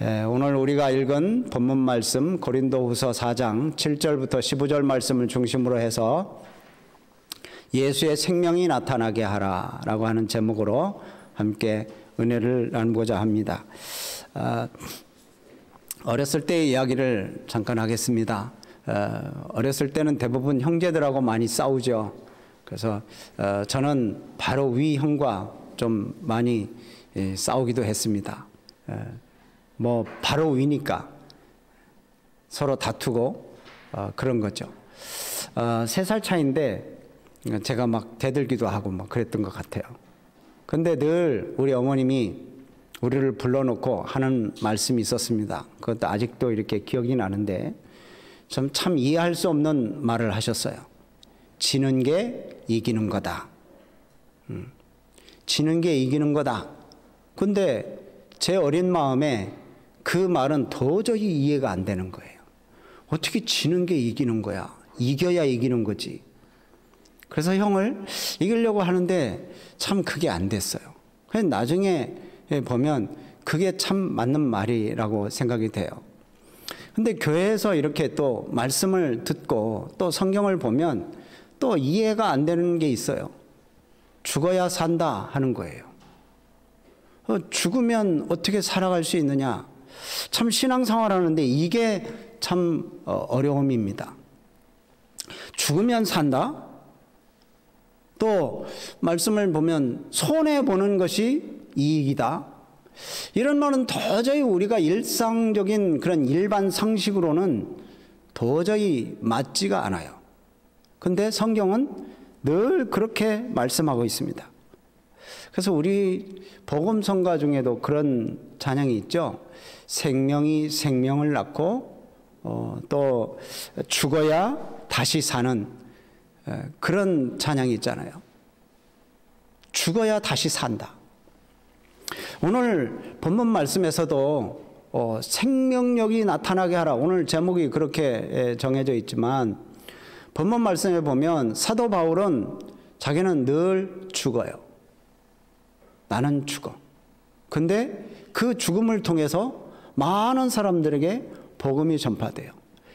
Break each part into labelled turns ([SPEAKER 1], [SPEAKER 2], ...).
[SPEAKER 1] 오늘 우리가 읽은 본문 말씀 고린도후서 4장 7절부터 15절 말씀을 중심으로 해서 예수의 생명이 나타나게 하라라고 하는 제목으로 함께 은혜를 나누고자 합니다. 어렸을 때의 이야기를 잠깐 하겠습니다. 어렸을 때는 대부분 형제들하고 많이 싸우죠. 그래서 저는 바로 위 형과 좀 많이 싸우기도 했습니다. 뭐 바로 위니까 서로 다투고 그런 거죠. 3살 차이인데 제가 막 대들기도 하고 막 그랬던 것 같아요. 근데 늘 우리 어머님이 우리를 불러놓고 하는 말씀이 있었습니다. 그것도 아직도 이렇게 기억이 나는데 참 이해할 수 없는 말을 하셨어요. 지는 게 이기는 거다. 지는 게 이기는 거다. 근데 제 어린 마음에 그 말은 도저히 이해가 안 되는 거예요. 어떻게 지는 게 이기는 거야? 이겨야 이기는 거지. 그래서 형을 이기려고 하는데 참 그게 안 됐어요. 그래서 나중에 보면 그게 참 맞는 말이라고 생각이 돼요. 근데 교회에서 이렇게 또 말씀을 듣고 또 성경을 보면 또 이해가 안 되는 게 있어요. 죽어야 산다 하는 거예요. 죽으면 어떻게 살아갈 수 있느냐? 참 신앙생활 하는데 이게 참 어려움입니다. 죽으면 산다? 또 말씀을 보면 손해보는 것이 이익이다. 이런 말은 도저히 우리가 일상적인 그런 일반 상식으로는 도저히 맞지가 않아요. 근데 성경은 늘 그렇게 말씀하고 있습니다. 그래서 우리 복음성가 중에도 그런 찬양이 있죠. 생명이 생명을 낳고 또 죽어야 다시 사는 그런 찬양이 있잖아요. 죽어야 다시 산다. 오늘 본문 말씀에서도 생명력이 나타나게 하라. 오늘 제목이 그렇게 정해져 있지만 본문 말씀에 보면 사도 바울은 자기는 늘 죽어요. 나는 죽어. 근데 그 죽음을 통해서 많은 사람들에게 복음이 전파돼요.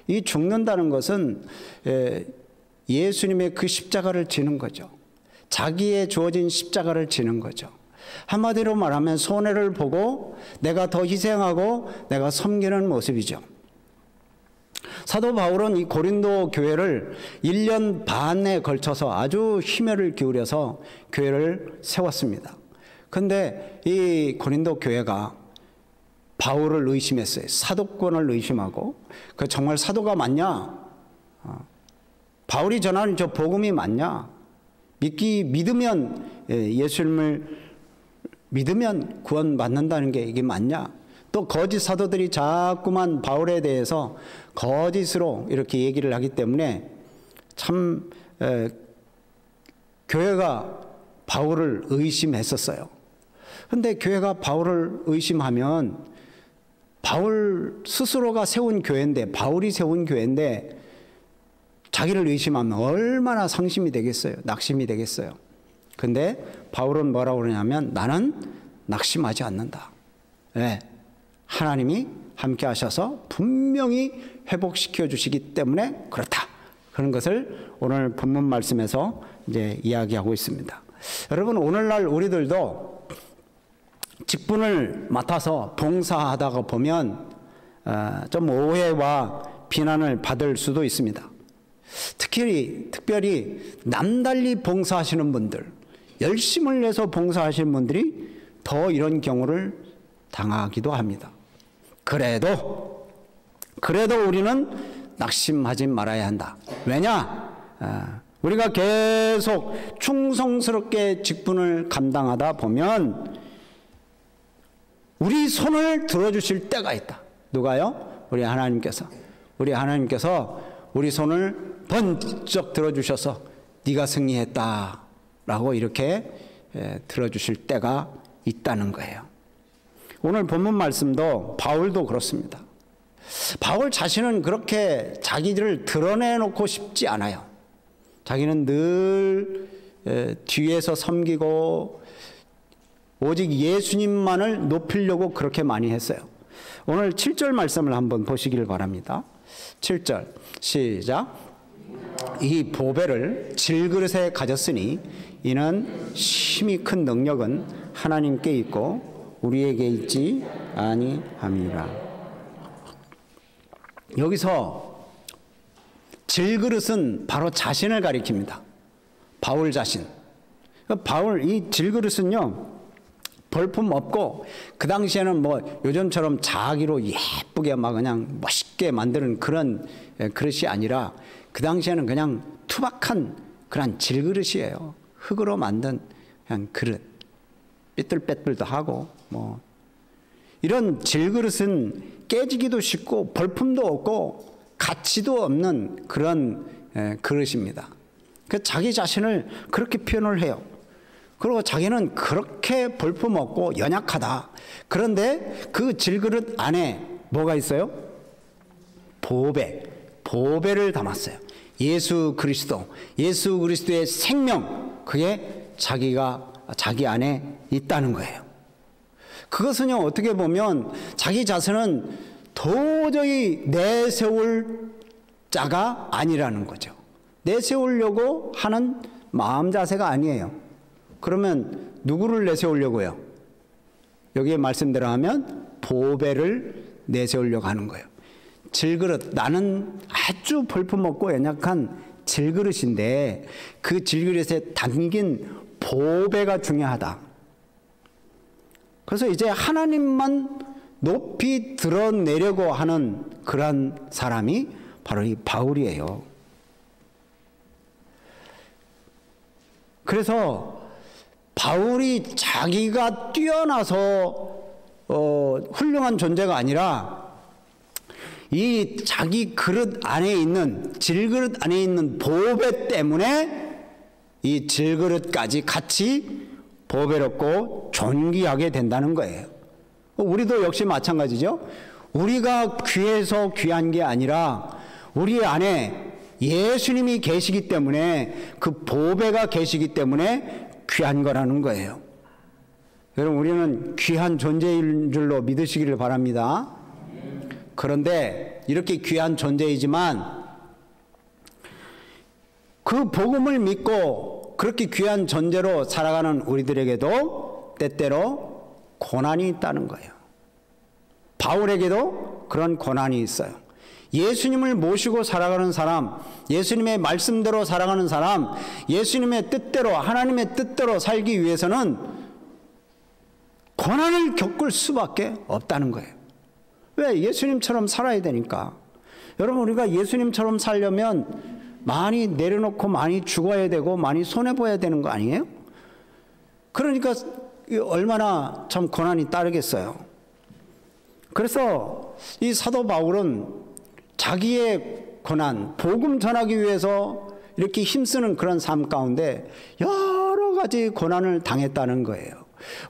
[SPEAKER 1] 이 죽는다는 것은 예수님의 그 십자가를 지는 거죠. 자기의 주어진 십자가를 지는 거죠. 한마디로 말하면 손해를 보고 내가 더 희생하고 내가 섬기는 모습이죠. 사도 바울은 이 고린도 교회를 1년 반에 걸쳐서 아주 힘을 기울여서 교회를 세웠습니다. 근데 이 고린도 교회가 바울을 의심했어요. 사도권을 의심하고 그 정말 사도가 맞냐? 바울이 전하는 저 복음이 맞냐? 믿으면 예수님을 믿으면 구원받는다는 게 이게 맞냐? 또 거짓 사도들이 자꾸만 바울에 대해서 거짓으로 이렇게 얘기를 하기 때문에 참 교회가 바울을 의심했었어요. 근데 교회가 바울을 의심하면 바울 스스로가 세운 교회인데, 바울이 세운 교회인데 자기를 의심하면 얼마나 상심이 되겠어요? 낙심이 되겠어요? 근데 바울은 뭐라고 그러냐면 나는 낙심하지 않는다. 네. 하나님이 함께 하셔서 분명히 회복시켜 주시기 때문에 그렇다. 그런 것을 오늘 본문 말씀에서 이제 이야기하고 있습니다. 여러분, 오늘날 우리들도 직분을 맡아서 봉사하다가 보면 좀 오해와 비난을 받을 수도 있습니다. 특별히 남달리 봉사하시는 분들, 열심을 내서 봉사하시는 분들이 더 이런 경우를 당하기도 합니다. 그래도 우리는 낙심하지 말아야 한다. 왜냐? 우리가 계속 충성스럽게 직분을 감당하다 보면 우리 손을 들어주실 때가 있다. 누가요? 우리 하나님께서 우리 손을 번쩍 들어주셔서 네가 승리했다 라고 이렇게 들어주실 때가 있다는 거예요. 오늘 본문 말씀도 바울도 그렇습니다. 바울 자신은 그렇게 자기를 드러내놓고 싶지 않아요. 자기는 늘 뒤에서 섬기고 오직 예수님만을 높이려고 그렇게 많이 했어요. 오늘 7절 말씀을 한번 보시길 바랍니다. 7절 시작. 이 보배를 질그릇에 가졌으니 이는 심히 큰 능력은 하나님께 있고 우리에게 있지 아니함이라. 여기서 질그릇은 바로 자신을 가리킵니다. 바울 자신. 바울 이 질그릇은요, 볼품 없고 그 당시에는 뭐 요즘처럼 자기로 예쁘게 막 그냥 멋있게 만드는 그런 그릇이 아니라 그 당시에는 그냥 투박한 그런 질그릇이에요. 흙으로 만든 그냥 그릇. 삐뚤빼뚤도 하고 뭐 이런 질그릇은 깨지기도 쉽고 볼품도 없고 가치도 없는 그런 그릇입니다. 그 자기 자신을 그렇게 표현을 해요. 그리고 자기는 그렇게 볼품없고 연약하다. 그런데 그 질그릇 안에 뭐가 있어요? 보배를 담았어요. 예수 그리스도의 생명, 그게 자기 안에 있다는 거예요. 그것은요, 어떻게 보면 자기 자신은 도저히 내세울 자가 아니라는 거죠. 내세우려고 하는 마음 자세가 아니에요. 그러면 누구를 내세우려고요? 여기에 말씀대로 하면 보배를 내세우려고 하는 거예요. 질그릇, 나는 아주 볼품없고 연약한 질그릇인데 그 질그릇에 담긴 보배가 중요하다. 그래서 이제 하나님만 높이 드러내려고 하는 그러한 사람이 바로 이 바울이에요. 그래서 바울이 자기가 뛰어나서 훌륭한 존재가 아니라 이 자기 그릇 안에 있는, 질그릇 안에 있는 보배 때문에 이 질그릇까지 같이 보배롭고 존귀하게 된다는 거예요. 우리도 역시 마찬가지죠. 우리가 귀해서 귀한 게 아니라 우리 안에 예수님이 계시기 때문에, 그 보배가 계시기 때문에 귀한 거라는 거예요. 여러분, 우리는 귀한 존재인 줄로 믿으시기를 바랍니다. 그런데 이렇게 귀한 존재이지만 그 복음을 믿고 그렇게 귀한 존재로 살아가는 우리들에게도 때때로 고난이 있다는 거예요. 바울에게도 그런 고난이 있어요. 예수님을 모시고 살아가는 사람, 예수님의 말씀대로 살아가는 사람, 예수님의 뜻대로, 하나님의 뜻대로 살기 위해서는 고난을 겪을 수밖에 없다는 거예요. 왜? 예수님처럼 살아야 되니까. 여러분, 우리가 예수님처럼 살려면 많이 내려놓고 많이 죽어야 되고 많이 손해보아야 되는 거 아니에요? 그러니까 얼마나 참 고난이 따르겠어요. 그래서 이 사도 바울은 자기의 고난, 복음 전하기 위해서 이렇게 힘쓰는 그런 삶 가운데 여러 가지 고난을 당했다는 거예요.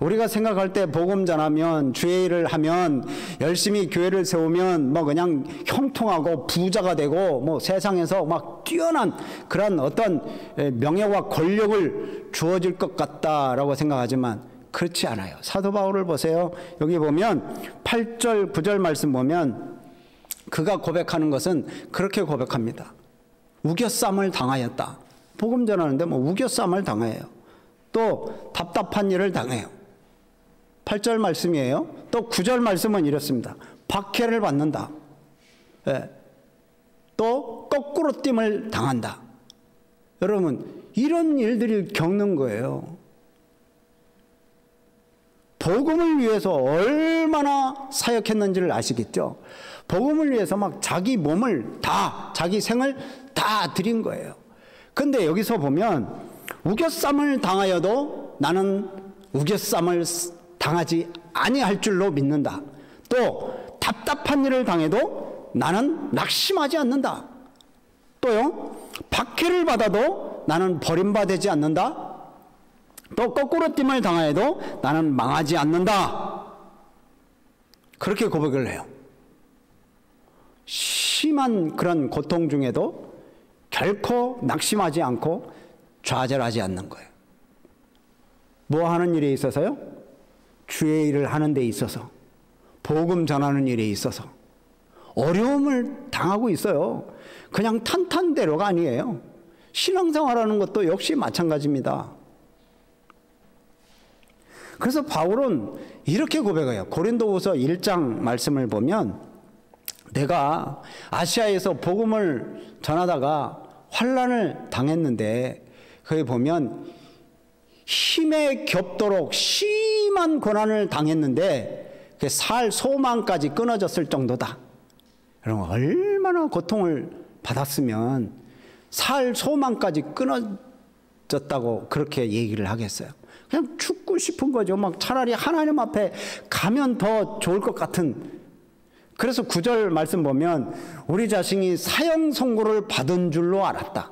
[SPEAKER 1] 우리가 생각할 때 복음 전하면, 주의 일을 하면, 열심히 교회를 세우면 뭐 그냥 형통하고 부자가 되고 뭐 세상에서 막 뛰어난 그런 어떤 명예와 권력을 주어질 것 같다라고 생각하지만 그렇지 않아요. 사도 바울을 보세요. 여기 보면 8절 9절 말씀 보면 그가 고백하는 것은 그렇게 고백합니다. 우겨쌈을 당하였다. 복음 전하는데 뭐 우겨쌈을 당해요. 또 답답한 일을 당해요. 8절 말씀이에요. 또 9절 말씀은 이렇습니다. 박해를 받는다. 예. 또 거꾸로 뛸을 당한다. 여러분, 이런 일들을 겪는 거예요. 복음을 위해서 얼마나 사역했는지를 아시겠죠? 복음을 위해서 막 자기 몸을 다, 자기 생을 다 드린 거예요. 근데 여기서 보면 우겨쌈을 당하여도 나는 우겨쌈을 당하지 아니할 줄로 믿는다. 또 답답한 일을 당해도 나는 낙심하지 않는다. 또요, 박해를 받아도 나는 버림받지 않는다. 또 거꾸로 됨을 당하여도 나는 망하지 않는다. 그렇게 고백을 해요. 심한 그런 고통 중에도 결코 낙심하지 않고 좌절하지 않는 거예요. 뭐 하는 일에 있어서요? 주의 일을 하는 데 있어서, 복음 전하는 일에 있어서 어려움을 당하고 있어요. 그냥 탄탄대로가 아니에요. 신앙생활하는 것도 역시 마찬가지입니다. 그래서 바울은 이렇게 고백해요. 고린도후서 1장 말씀을 보면 내가 아시아에서 복음을 전하다가 환난을 당했는데 거기 보면 힘에 겹도록 심한 고난을 당했는데 살 소망까지 끊어졌을 정도다. 여러분 얼마나 고통을 받았으면 살 소망까지 끊어졌다고 그렇게 얘기를 하겠어요. 그냥 죽고 싶은 거죠. 막 차라리 하나님 앞에 가면 더 좋을 것 같은. 그래서 9절 말씀 보면 우리 자신이 사형 선고를 받은 줄로 알았다.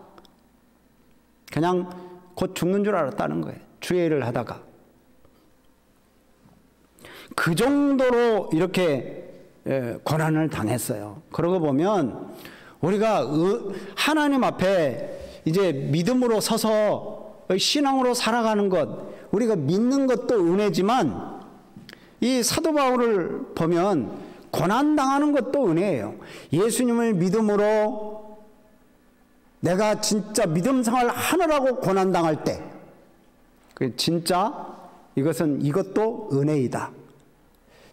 [SPEAKER 1] 그냥 곧 죽는 줄 알았다는 거예요. 주의 일을 하다가. 그 정도로 이렇게 고난을 당했어요. 그러고 보면 우리가 하나님 앞에 이제 믿음으로 서서 신앙으로 살아가는 것, 우리가 믿는 것도 은혜지만 이 사도 바울을 보면 고난 당하는 것도 은혜예요. 예수님을 믿음으로 내가 진짜 믿음 생활 하느라고 고난 당할 때, 진짜 이것도 은혜이다.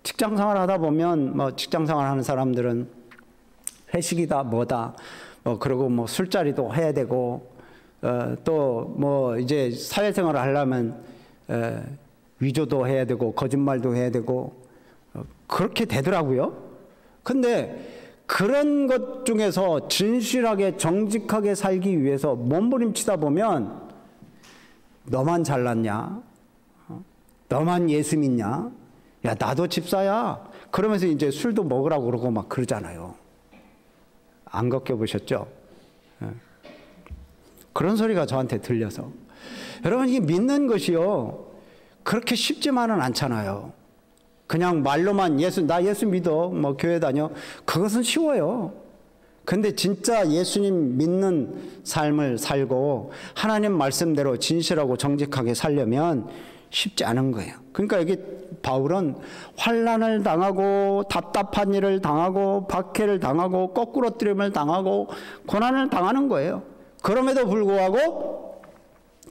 [SPEAKER 1] 직장 생활 하다 보면 뭐 직장 생활 하는 사람들은 회식이다 뭐다 그리고 술자리도 해야 되고 또 이제 사회생활을 하려면 위조도 해야 되고 거짓말도 해야 되고 그렇게 되더라고요. 근데 그런 것 중에서 진실하게 정직하게 살기 위해서 몸부림치다 보면 너만 잘났냐? 너만 예수 믿냐? 야, 나도 집사야. 그러면서 이제 술도 먹으라고 그러고 막 그러잖아요. 안 겪어보셨죠? 그런 소리가 저한테 들려서. 여러분, 이게 믿는 것이요. 그렇게 쉽지만은 않잖아요. 그냥 말로만 나 예수 믿어. 교회 다녀. 그것은 쉬워요. 근데 진짜 예수님 믿는 삶을 살고 하나님 말씀대로 진실하고 정직하게 살려면 쉽지 않은 거예요. 그러니까 여기 바울은 환난을 당하고 답답한 일을 당하고 박해를 당하고 거꾸로뜨림을 당하고 고난을 당하는 거예요. 그럼에도 불구하고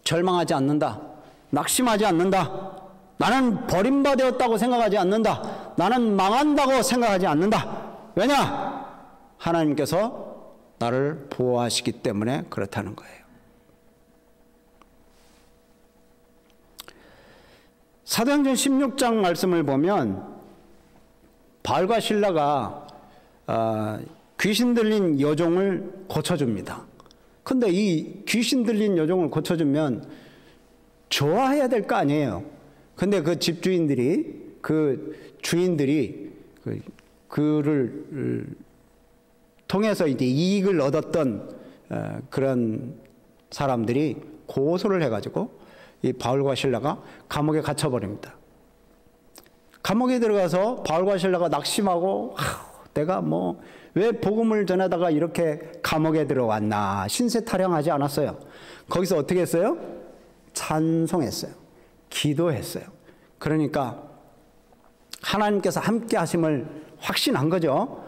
[SPEAKER 1] 절망하지 않는다. 낙심하지 않는다. 나는 버림받았다고 생각하지 않는다. 나는 망한다고 생각하지 않는다. 왜냐? 하나님께서 나를 보호하시기 때문에 그렇다는 거예요. 사도행전 16장 말씀을 보면 바울과 실라가 귀신 들린 여종을 고쳐줍니다. 근데 이 귀신 들린 여종을 고쳐주면 좋아해야 될 거 아니에요. 근데 그 집주인들이 그 주인들이 그를 통해서 이제 이익을 얻었던 그런 사람들이 고소를 해가지고 이 바울과 실라가 감옥에 갇혀버립니다. 감옥에 들어가서 바울과 실라가 낙심하고 내가 왜 복음을 전하다가 이렇게 감옥에 들어왔나 신세 타령하지 않았어요. 거기서 어떻게 했어요? 찬송했어요. 기도했어요. 그러니까 하나님께서 함께 하심을 확신한 거죠.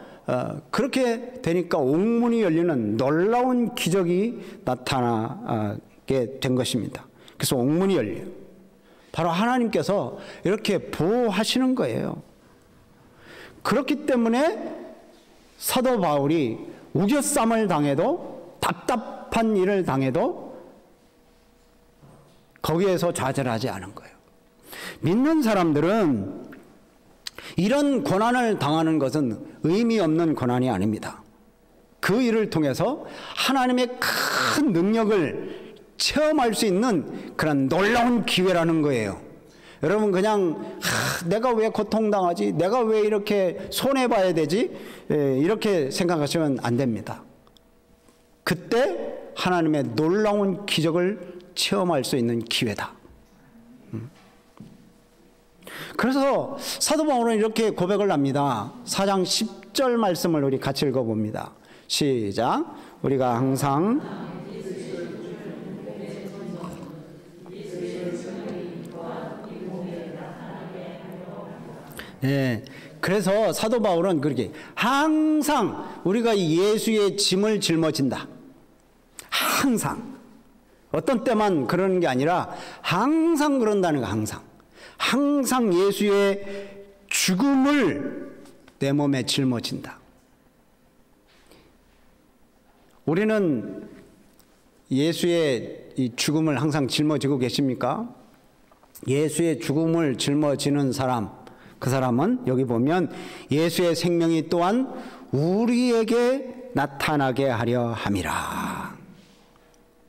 [SPEAKER 1] 그렇게 되니까 옥문이 열리는 놀라운 기적이 나타나게 된 것입니다. 그래서 옥문이 열려요. 바로 하나님께서 이렇게 보호하시는 거예요. 그렇기 때문에 사도 바울이 우겨쌈을 당해도 답답한 일을 당해도 거기에서 좌절하지 않은 거예요. 믿는 사람들은 이런 고난을 당하는 것은 의미 없는 고난이 아닙니다. 그 일을 통해서 하나님의 큰 능력을 체험할 수 있는 그런 놀라운 기회라는 거예요. 여러분 그냥 내가 왜 고통당하지? 내가 왜 이렇게 손해봐야 되지? 이렇게 생각하시면 안 됩니다. 그때 하나님의 놀라운 기적을 체험할 수 있는 기회다. 그래서 사도 바울은 이렇게 고백을 합니다. 4장 10절 말씀을 우리 같이 읽어봅니다. 시작. 우리가 항상 예. 그래서 사도 바울은 그렇게 항상 우리가 예수의 짐을 짊어진다. 항상. 어떤 때만 그러는 게 아니라 항상 그런다는 거, 항상. 항상 예수의 죽음을 내 몸에 짊어진다. 우리는 예수의 이 죽음을 항상 짊어지고 계십니까? 예수의 죽음을 짊어지는 사람, 그 사람은 여기 보면 예수의 생명이 또한 우리에게 나타나게 하려 함이라.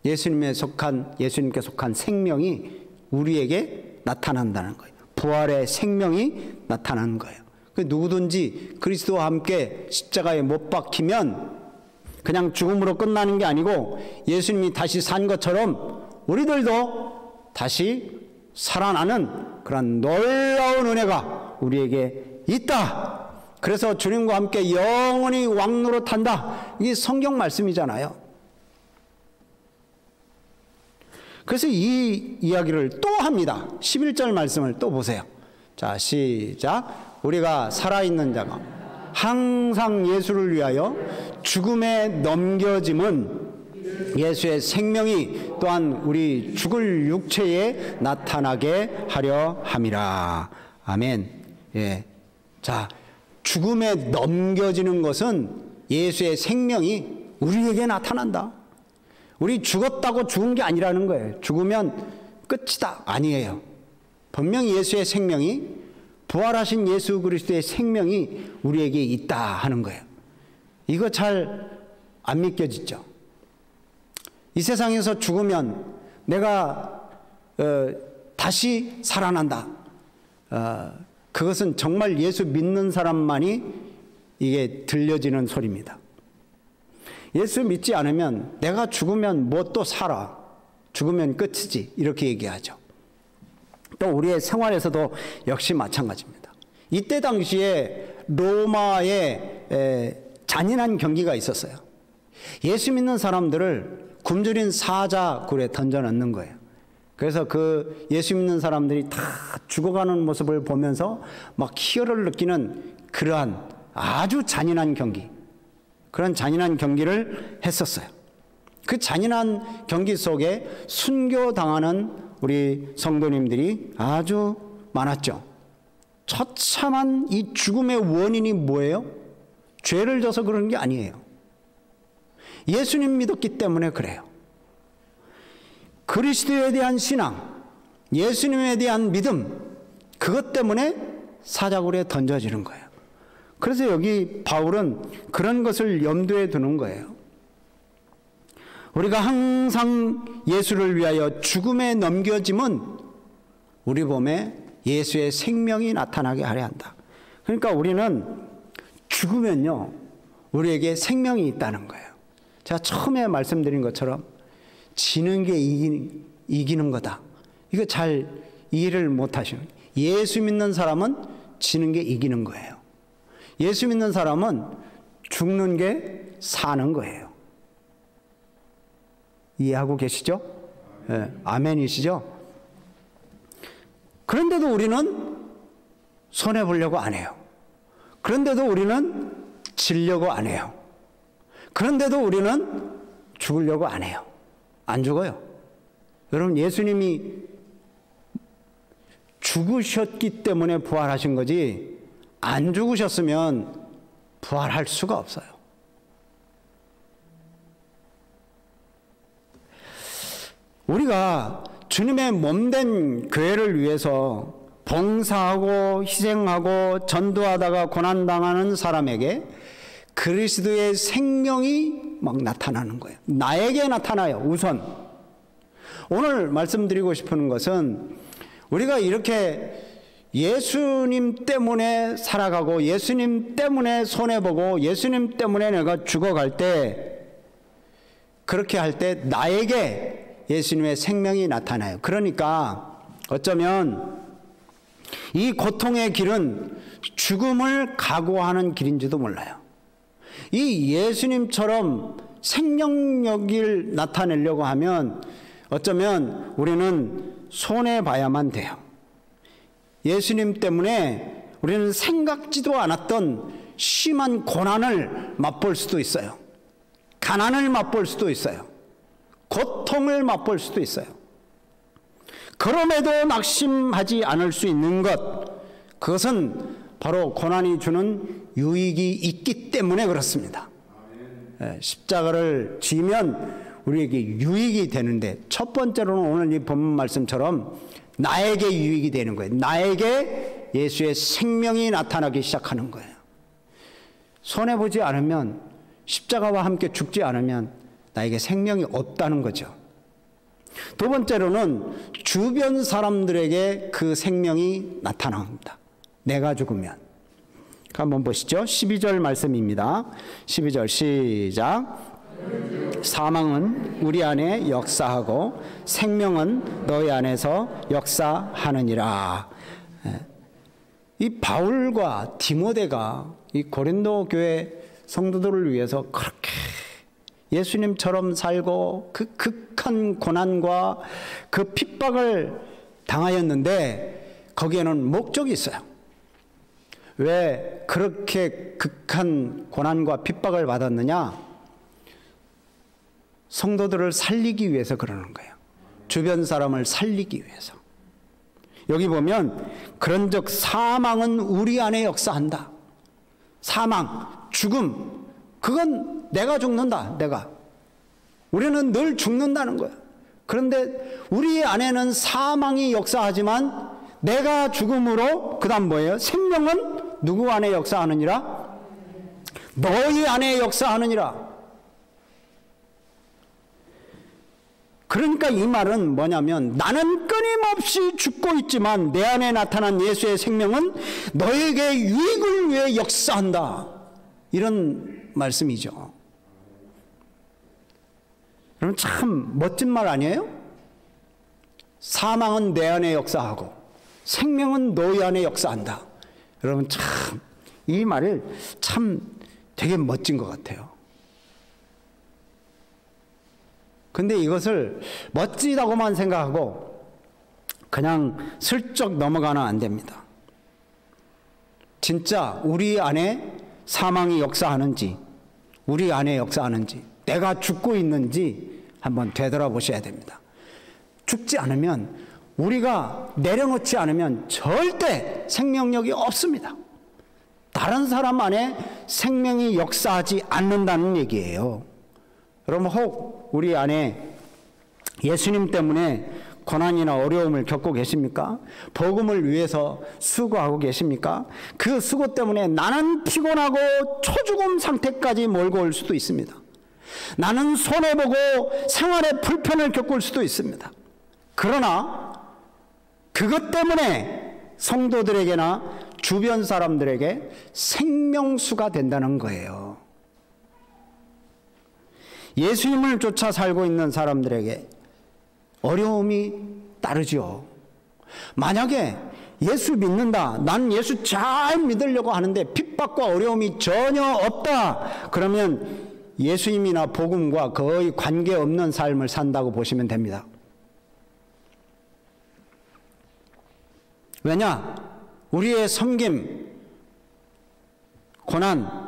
[SPEAKER 1] 예수님께 속한 생명이 우리에게 나타난다는 거예요. 부활의 생명이 나타나는 거예요. 누구든지 그리스도와 함께 십자가에 못 박히면 그냥 죽음으로 끝나는 게 아니고 예수님이 다시 산 것처럼 우리들도 다시 살아나는 그런 놀라운 은혜가 우리에게 있다. 그래서 주님과 함께 영원히 왕노릇한다. 이게 성경 말씀이잖아요. 그래서 이 이야기를 또 합니다. 11절 말씀을 또 보세요. 자, 시작. 우리가 살아있는 자가 항상 예수를 위하여 죽음에 넘겨짐은 예수의 생명이 또한 우리 죽을 육체에 나타나게 하려 함이라. 아멘. 예. 자, 죽음에 넘겨지는 것은 예수의 생명이 우리에게 나타난다. 우리 죽었다고 죽은 게 아니라는 거예요. 죽으면 끝이다. 아니에요. 분명히 예수의 생명이, 부활하신 예수 그리스도의 생명이 우리에게 있다 하는 거예요. 이거 잘 안 믿겨지죠? 이 세상에서 죽으면 내가 다시 살아난다. 그것은 정말 예수 믿는 사람만이 이게 들려지는 소리입니다. 예수 믿지 않으면 내가 죽으면 뭐 또 살아. 죽으면 끝이지. 이렇게 얘기하죠. 또 우리의 생활에서도 역시 마찬가지입니다. 이때 당시에 로마에 잔인한 경기가 있었어요. 예수 믿는 사람들을 굶주린 사자굴에 던져넣는 거예요. 그래서 그 예수 믿는 사람들이 다 죽어가는 모습을 보면서 막 희열을 느끼는 그러한 아주 잔인한 경기, 그런 잔인한 경기를 했었어요. 그 잔인한 경기 속에 순교당하는 우리 성도님들이 아주 많았죠. 처참한 이 죽음의 원인이 뭐예요? 죄를 져서 그런 게 아니에요. 예수님 믿었기 때문에 그래요. 그리스도에 대한 신앙, 예수님에 대한 믿음, 그것 때문에 사자굴에 던져지는 거예요. 그래서 여기 바울은 그런 것을 염두에 두는 거예요. 우리가 항상 예수를 위하여 죽음에 넘겨짐은 우리 몸에 예수의 생명이 나타나게 하려 한다. 그러니까 우리는 죽으면요, 우리에게 생명이 있다는 거예요. 제가 처음에 말씀드린 것처럼 지는 게 이기는 거다. 이거 잘 이해를 못 하시는 거예요. 예수 믿는 사람은 지는 게 이기는 거예요. 예수 믿는 사람은 죽는 게 사는 거예요. 이해하고 계시죠? 네, 아멘이시죠? 그런데도 우리는 손해보려고 안 해요. 그런데도 우리는 지려고 안 해요. 그런데도 우리는 죽으려고 안 해요. 안 죽어요. 여러분, 예수님이 죽으셨기 때문에 부활하신 거지, 안 죽으셨으면 부활할 수가 없어요. 우리가 주님의 몸된 교회를 위해서 봉사하고 희생하고 전도하다가 고난당하는 사람에게 그리스도의 생명이 막 나타나는 거예요. 나에게 나타나요, 우선. 오늘 말씀드리고 싶은 것은 우리가 이렇게 예수님 때문에 살아가고 예수님 때문에 손해보고 예수님 때문에 내가 죽어갈 때, 그렇게 할 때 나에게 예수님의 생명이 나타나요. 그러니까 어쩌면 이 고통의 길은 죽음을 각오하는 길인지도 몰라요. 이 예수님처럼 생명력을 나타내려고 하면 어쩌면 우리는 손해봐야만 돼요. 예수님 때문에 우리는 생각지도 않았던 심한 고난을 맛볼 수도 있어요. 가난을 맛볼 수도 있어요. 고통을 맛볼 수도 있어요. 그럼에도 낙심하지 않을 수 있는 것, 그것은 바로 고난이 주는 유익이 있기 때문에 그렇습니다. 십자가를 지면 우리에게 유익이 되는데, 첫 번째로는 오늘 이 본문 말씀처럼 나에게 유익이 되는 거예요. 나에게 예수의 생명이 나타나기 시작하는 거예요. 손해보지 않으면, 십자가와 함께 죽지 않으면 나에게 생명이 없다는 거죠. 두 번째로는 주변 사람들에게 그 생명이 나타납니다. 내가 죽으면. 한번 보시죠. 12절 말씀입니다. 12절 시작. 사망은 우리 안에 역사하고 생명은 너희 안에서 역사하느니라. 이 바울과 디모데가 이 고린도 교회 성도들을 위해서 그렇게 예수님처럼 살고 그 극한 고난과 그 핍박을 당하였는데 거기에는 목적이 있어요. 왜 그렇게 극한 고난과 핍박을 받았느냐? 성도들을 살리기 위해서 그러는 거예요. 주변 사람을 살리기 위해서. 여기 보면 그런즉 사망은 우리 안에 역사한다. 사망, 죽음, 그건 내가 죽는다. 내가. 우리는 늘 죽는다는 거야. 그런데 우리 안에는 사망이 역사하지만 내가 죽음으로, 그 다음 뭐예요? 생명은 누구 안에 역사하느니라? 너희 안에 역사하느니라. 그러니까 이 말은 뭐냐면, 나는 끊임없이 죽고 있지만 내 안에 나타난 예수의 생명은 너에게 유익을 위해 역사한다. 이런 말씀이죠. 여러분, 참 멋진 말 아니에요? 사망은 내 안에 역사하고 생명은 너희 안에 역사한다. 여러분, 참 이 말을 참 되게 멋진 것 같아요. 근데 이것을 멋지다고만 생각하고 그냥 슬쩍 넘어가면 안 됩니다. 진짜 우리 안에 사망이 역사하는지, 우리 안에 역사하는지, 내가 죽고 있는지 한번 되돌아보셔야 됩니다. 죽지 않으면, 우리가 내려놓지 않으면 절대 생명력이 없습니다. 다른 사람 안에 생명이 역사하지 않는다는 얘기예요. 여러분, 혹 우리 안에 예수님 때문에 고난이나 어려움을 겪고 계십니까? 복음을 위해서 수고하고 계십니까? 그 수고 때문에 나는 피곤하고 초죽음 상태까지 몰고 올 수도 있습니다. 나는 손해보고 생활에 불편을 겪을 수도 있습니다. 그러나 그것 때문에 성도들에게나 주변 사람들에게 생명수가 된다는 거예요. 예수님을 쫓아 살고 있는 사람들에게 어려움이 따르죠. 만약에 예수 믿는다, 난 예수 잘 믿으려고 하는데 핍박과 어려움이 전혀 없다, 그러면 예수님이나 복음과 거의 관계없는 삶을 산다고 보시면 됩니다. 왜냐? 우리의 섬김, 고난,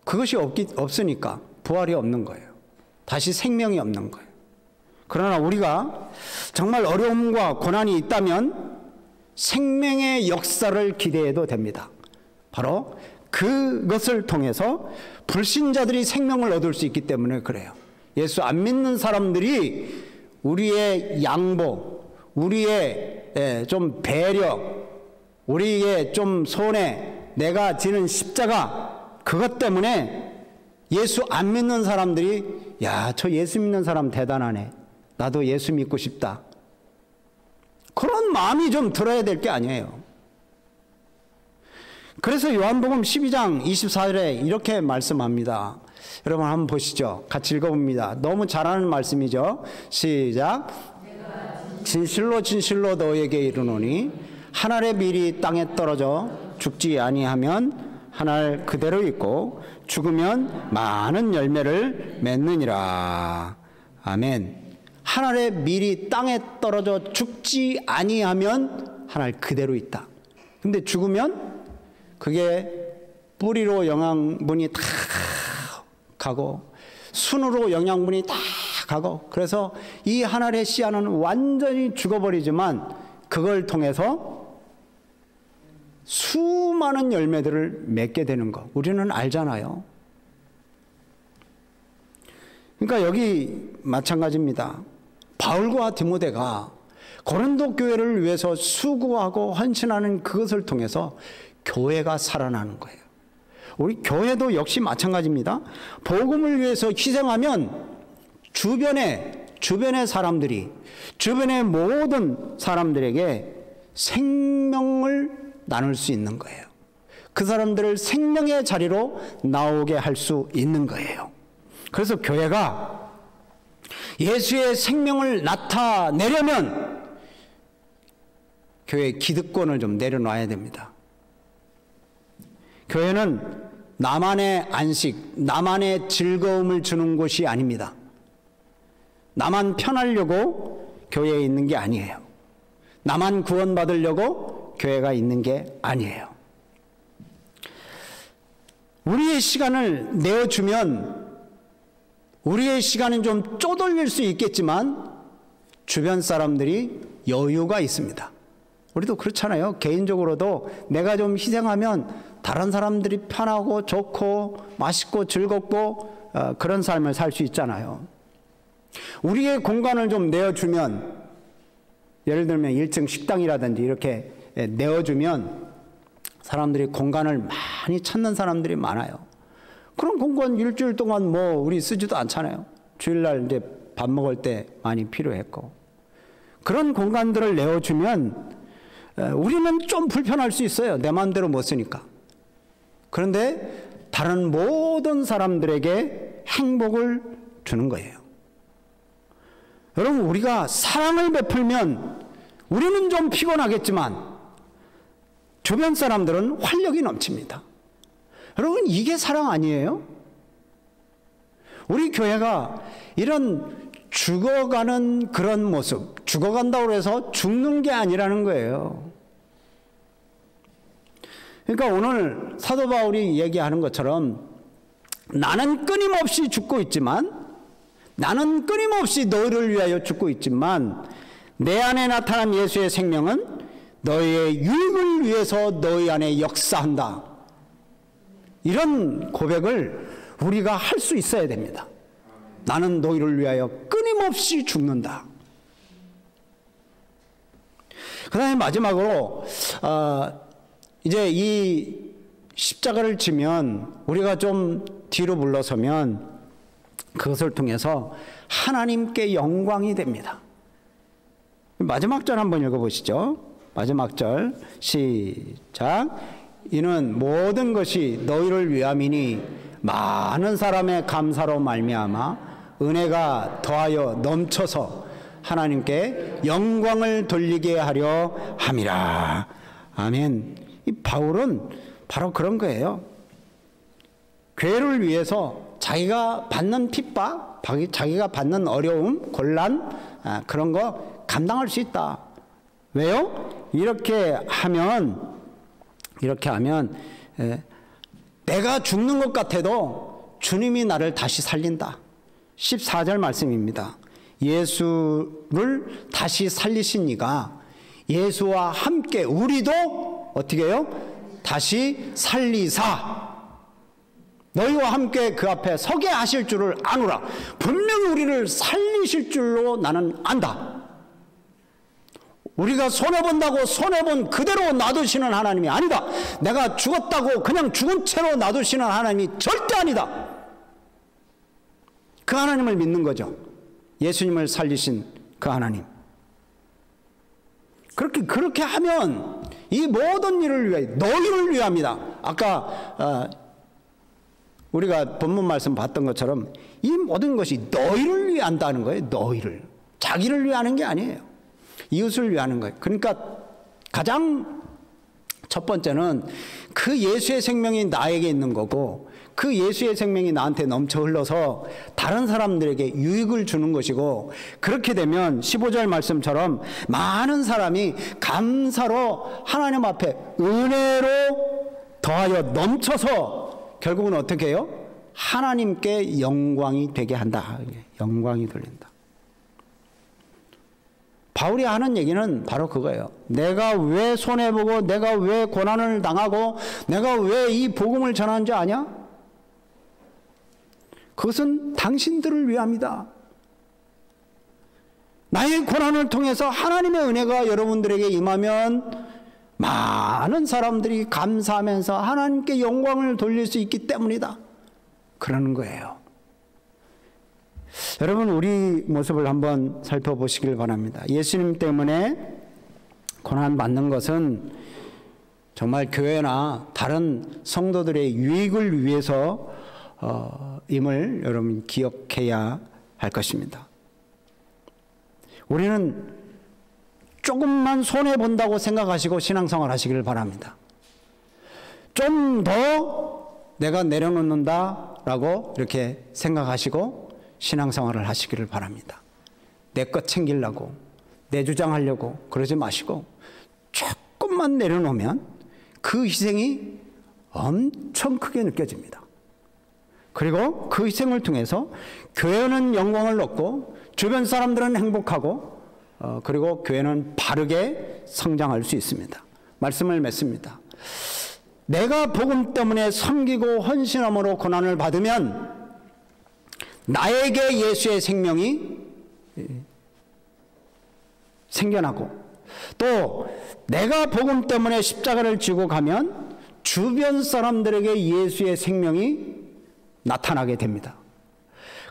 [SPEAKER 1] 그것이 없으니까 부활이 없는 거예요. 다시 생명이 없는 거예요. 그러나 우리가 정말 어려움과 고난이 있다면 생명의 역사를 기대해도 됩니다. 바로 그것을 통해서 불신자들이 생명을 얻을 수 있기 때문에 그래요. 예수 안 믿는 사람들이 우리의 양보, 우리의 좀 배려, 우리의 좀 손해, 내가 지는 십자가, 그것 때문에 예수 안 믿는 사람들이, 야, 저 예수 믿는 사람 대단하네, 나도 예수 믿고 싶다, 그런 마음이 좀 들어야 될 게 아니에요. 그래서 요한복음 12장 24절에 이렇게 말씀합니다. 여러분 한번 보시죠. 같이 읽어봅니다. 너무 잘하는 말씀이죠. 시작. 진실로 진실로 너에게 이르노니 한 알의 밀이 땅에 떨어져 죽지 아니하면 한 알 그대로 있고 죽으면 많은 열매를 맺느니라. 아멘. 한 알의 밀이 땅에 떨어져 죽지 아니하면 하늘 그대로 있다. 근데 죽으면 그게 뿌리로 영양분이 다 가고 순으로 영양분이 다 가고, 그래서 이 하늘의 씨앗은 완전히 죽어버리지만 그걸 통해서 수많은 열매들을 맺게 되는 거 우리는 알잖아요. 그러니까 여기 마찬가지입니다. 바울과 디모데가 고린도 교회를 위해서 수고하고 헌신하는 그것을 통해서 교회가 살아나는 거예요. 우리 교회도 역시 마찬가지입니다. 복음을 위해서 희생하면 주변의 사람들이, 주변의 모든 사람들에게 생명을 나눌 수 있는 거예요. 그 사람들을 생명의 자리로 나오게 할 수 있는 거예요. 그래서 교회가 예수의 생명을 나타내려면 교회의 기득권을 좀 내려놔야 됩니다. 교회는 나만의 안식, 나만의 즐거움을 주는 곳이 아닙니다. 나만 편하려고 교회에 있는 게 아니에요. 나만 구원받으려고 교회가 있는 게 아니에요. 우리의 시간을 내어주면 우리의 시간은 좀 쪼들릴 수 있겠지만 주변 사람들이 여유가 있습니다. 우리도 그렇잖아요. 개인적으로도 내가 좀 희생하면 다른 사람들이 편하고 좋고 맛있고 즐겁고 그런 삶을 살 수 있잖아요. 우리의 공간을 좀 내어주면, 예를 들면 1층 식당이라든지 이렇게 내어주면 사람들이 공간을 많이 찾는 사람들이 많아요. 그런 공간 일주일 동안 뭐 우리 쓰지도 않잖아요. 주일날 이제 밥 먹을 때 많이 필요했고. 그런 공간들을 내어주면 우리는 좀 불편할 수 있어요. 내 마음대로 못 쓰니까. 그런데 다른 모든 사람들에게 행복을 주는 거예요. 여러분, 우리가 사랑을 베풀면 우리는 좀 피곤하겠지만 주변 사람들은 활력이 넘칩니다. 여러분, 이게 사랑 아니에요? 우리 교회가 이런 죽어가는 그런 모습, 죽어간다고 해서 죽는 게 아니라는 거예요. 그러니까 오늘 사도 바울이 얘기하는 것처럼 나는 끊임없이 죽고 있지만, 나는 끊임없이 너희를 위하여 죽고 있지만 내 안에 나타난 예수의 생명은 너희의 유익을 위해서 너희 안에 역사한다. 이런 고백을 우리가 할 수 있어야 됩니다. 나는 너희를 위하여 끊임없이 죽는다. 그 다음에 마지막으로 이제 이 십자가를 지면 우리가 좀 뒤로 물러서면 그것을 통해서 하나님께 영광이 됩니다. 마지막 절 한번 읽어보시죠. 마지막 절 시작. 이는 모든 것이 너희를 위함이니 많은 사람의 감사로 말미암아 은혜가 더하여 넘쳐서 하나님께 영광을 돌리게 하려 함이라. 아멘. 이 바울은 바로 그런 거예요. 교회를 위해서 자기가 받는 핍박, 자기가 받는 어려움, 곤란, 그런 거 감당할 수 있다. 왜요? 이렇게 하면 내가 죽는 것 같아도 주님이 나를 다시 살린다. 14절 말씀입니다. 예수를 다시 살리신 이가 예수와 함께 우리도 어떻게 해요? 다시 살리사 너희와 함께 그 앞에 서게 하실 줄을 아노라. 분명히 우리를 살리실 줄로 나는 안다. 우리가 손해본다고 손해본 그대로 놔두시는 하나님이 아니다. 내가 죽었다고 그냥 죽은 채로 놔두시는 하나님이 절대 아니다. 그 하나님을 믿는 거죠. 예수님을 살리신 그 하나님. 그렇게 하면 이 모든 일을 위하여, 너희를 위함이다. 아까 우리가 본문 말씀 봤던 것처럼 이 모든 것이 너희를 위해 한다는 거예요. 너희를. 자기를 위해 하는 게 아니에요. 이웃을 위해 하는 거예요. 그러니까 가장 첫 번째는 그 예수의 생명이 나에게 있는 거고, 그 예수의 생명이 나한테 넘쳐 흘러서 다른 사람들에게 유익을 주는 것이고, 그렇게 되면 15절 말씀처럼 많은 사람이 감사로 하나님 앞에 은혜로 더하여 넘쳐서 결국은 어떻게 해요? 하나님께 영광이 되게 한다. 영광이 돌린다. 바울이 하는 얘기는 바로 그거예요. 내가 왜 손해보고, 내가 왜 고난을 당하고, 내가 왜 이 복음을 전하는 줄 아냐? 그것은 당신들을 위함이다. 나의 고난을 통해서 하나님의 은혜가 여러분들에게 임하면 많은 사람들이 감사하면서 하나님께 영광을 돌릴 수 있기 때문이다. 그러는 거예요. 여러분, 우리 모습을 한번 살펴보시길 바랍니다. 예수님 때문에 고난받는 것은 정말 교회나 다른 성도들의 유익을 위해서 임을 여러분 기억해야 할 것입니다. 우리는 조금만 손해본다고 생각하시고 신앙생활 하시길 바랍니다. 좀 더 내가 내려놓는다라고 이렇게 생각하시고 신앙생활을 하시기를 바랍니다. 내 것 챙기려고, 내 주장하려고 그러지 마시고 조금만 내려놓으면 그 희생이 엄청 크게 느껴집니다. 그리고 그 희생을 통해서 교회는 영광을 얻고 주변 사람들은 행복하고 그리고 교회는 바르게 성장할 수 있습니다. 말씀을 맺습니다. 내가 복음 때문에 섬기고 헌신함으로 고난을 받으면 나에게 예수의 생명이 생겨나고, 또 내가 복음 때문에 십자가를 지고 가면 주변 사람들에게 예수의 생명이 나타나게 됩니다.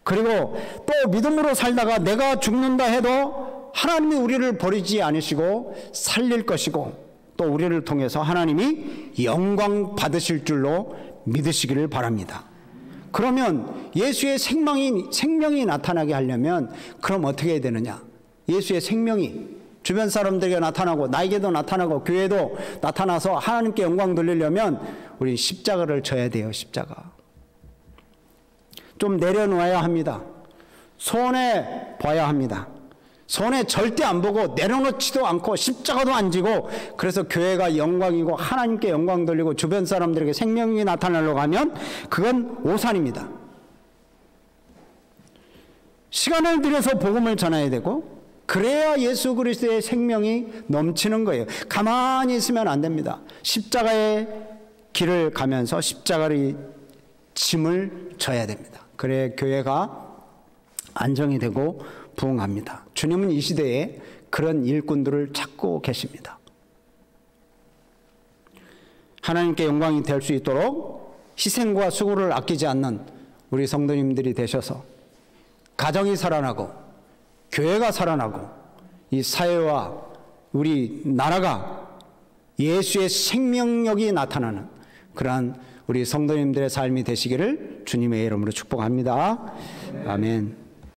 [SPEAKER 1] 그리고 또 믿음으로 살다가 내가 죽는다 해도 하나님이 우리를 버리지 않으시고 살릴 것이고, 또 우리를 통해서 하나님이 영광 받으실 줄로 믿으시기를 바랍니다. 그러면 예수의 생명이 나타나게 하려면 그럼 어떻게 해야 되느냐? 예수의 생명이 주변 사람들에게 나타나고 나에게도 나타나고 교회도 나타나서 하나님께 영광 돌리려면 우리 십자가를 져야 돼요. 십자가. 좀 내려놓아야 합니다. 손해 봐야 합니다. 손해 절대 안 보고 내려놓지도 않고 십자가도 안 지고, 그래서 교회가 영광이고 하나님께 영광 돌리고 주변 사람들에게 생명이 나타나려고 하면 그건 오산입니다. 시간을 들여서 복음을 전해야 되고, 그래야 예수 그리스도의 생명이 넘치는 거예요. 가만히 있으면 안 됩니다. 십자가의 길을 가면서 십자가의 짐을 져야 됩니다. 그래야 교회가 안정이 되고 부흥합니다. 주님은 이 시대에 그런 일꾼들을 찾고 계십니다. 하나님께 영광이 될 수 있도록 희생과 수고를 아끼지 않는 우리 성도님들이 되셔서 가정이 살아나고 교회가 살아나고 이 사회와 우리 나라가 예수의 생명력이 나타나는 그러한 우리 성도님들의 삶이 되시기를 주님의 이름으로 축복합니다. 아멘.